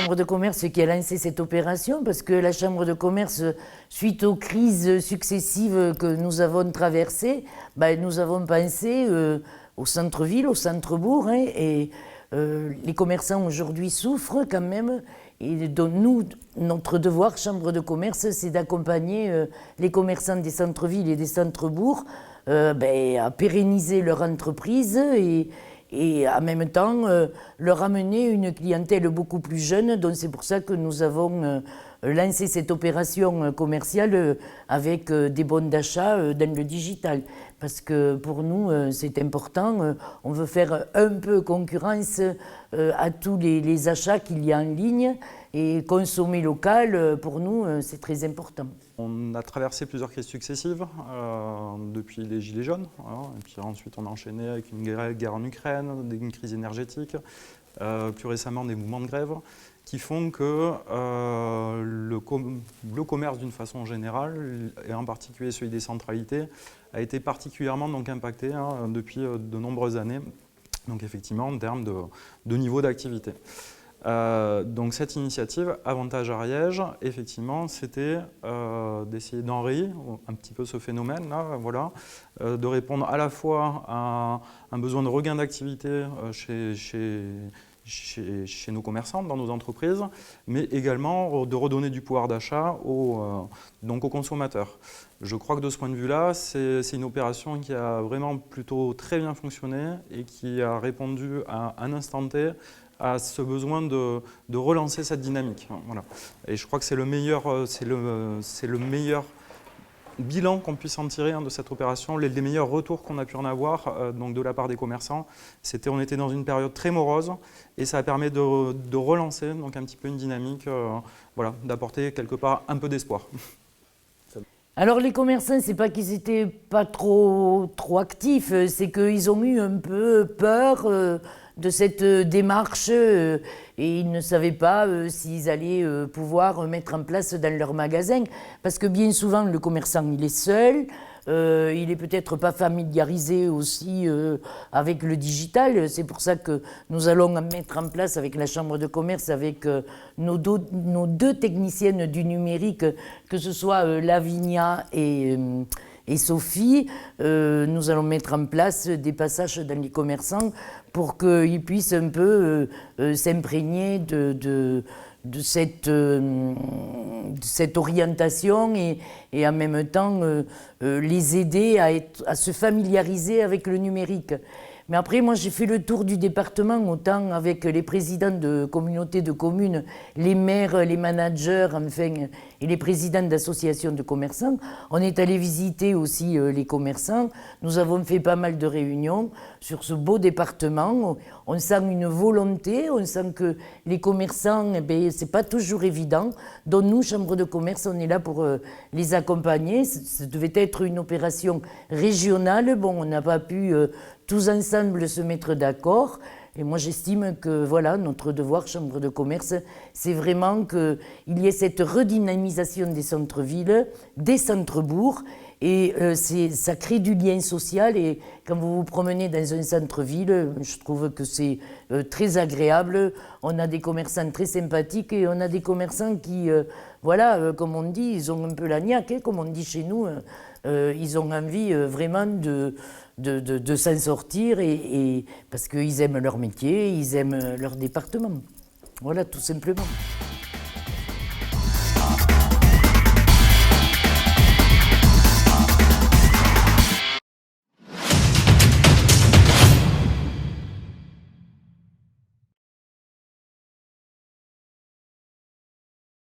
Chambre de commerce qui a lancé cette opération parce que la Chambre de commerce, suite aux crises successives que nous avons traversées, nous avons pensé au centre-ville, au centre-bourg, hein, et les commerçants aujourd'hui souffrent quand même. Et donc nous, notre devoir, Chambre de commerce, c'est d'accompagner les commerçants des centres-villes et des centres-bourgs à pérenniser leur entreprise et en même temps leur amener une clientèle beaucoup plus jeune. Donc c'est pour ça que nous avons lancé cette opération commerciale avec des bons d'achat dans le digital. Parce que pour nous, c'est important. On veut faire un peu concurrence à tous les achats qu'il y a en ligne. Et consommer local, pour nous, c'est très important. On a traversé plusieurs crises successives, depuis les Gilets jaunes, voilà, et puis ensuite on a enchaîné avec une guerre en Ukraine, une crise énergétique, plus récemment des mouvements de grève, qui font que le commerce d'une façon générale, et en particulier celui des centralités, a été particulièrement donc, impacté depuis de nombreuses années, donc effectivement en termes de niveau d'activité. Donc cette initiative, Avantage Ariège, effectivement, c'était d'essayer d'enrayer un petit peu ce phénomène-là, voilà, de répondre à la fois à un besoin de regain d'activité chez nos commerçants, dans nos entreprises, mais également de redonner du pouvoir d'achat aux consommateurs. Je crois que de ce point de vue-là, c'est une opération qui a vraiment plutôt très bien fonctionné et qui a répondu à un instant T à ce besoin de relancer cette dynamique. Voilà. Et je crois que c'est le meilleur bilan qu'on puisse en tirer de cette opération. Les meilleurs retours qu'on a pu en avoir donc de la part des commerçants, on était dans une période très morose et ça a permis de relancer donc, un petit peu une dynamique, voilà, d'apporter quelque part un peu d'espoir. Alors les commerçants, c'est pas qu'ils étaient pas trop actifs, c'est qu'ils ont eu un peu peur de cette démarche et ils ne savaient pas s'ils allaient pouvoir mettre en place dans leur magasin. Parce que bien souvent, le commerçant, il est seul, il est peut-être pas familiarisé aussi avec le digital. C'est pour ça que nous allons mettre en place avec la Chambre de commerce, avec nos deux techniciennes du numérique, que ce soit Lavinia et Sophie, nous allons mettre en place des passages dans les commerçants pour qu'ils puissent un peu s'imprégner de cette orientation et en même temps les aider à se familiariser avec le numérique. Mais après, moi, j'ai fait le tour du département, autant avec les présidents de communautés de communes, les maires, les managers, enfin, et les présidents d'associations de commerçants. On est allé visiter aussi les commerçants. Nous avons fait pas mal de réunions sur ce beau département. On sent une volonté, on sent que les commerçants, c'est pas toujours évident. Donc nous, Chambre de commerce, on est là pour les accompagner. Ça devait être une opération régionale. Bon, on n'a pas pu tous ensemble se mettre d'accord. Et moi, j'estime que voilà, notre devoir, Chambre de commerce, c'est vraiment qu'il y ait cette redynamisation des centres-villes, des centres-bourgs, et ça crée du lien social. Et quand vous vous promenez dans un centre-ville, je trouve que c'est très agréable. On a des commerçants très sympathiques et on a des commerçants qui, voilà, comme on dit, ils ont un peu la niaque, hein, comme on dit chez nous. Ils ont envie vraiment de s'en sortir parce qu'ils aiment leur métier, ils aiment leur département. Voilà, tout simplement.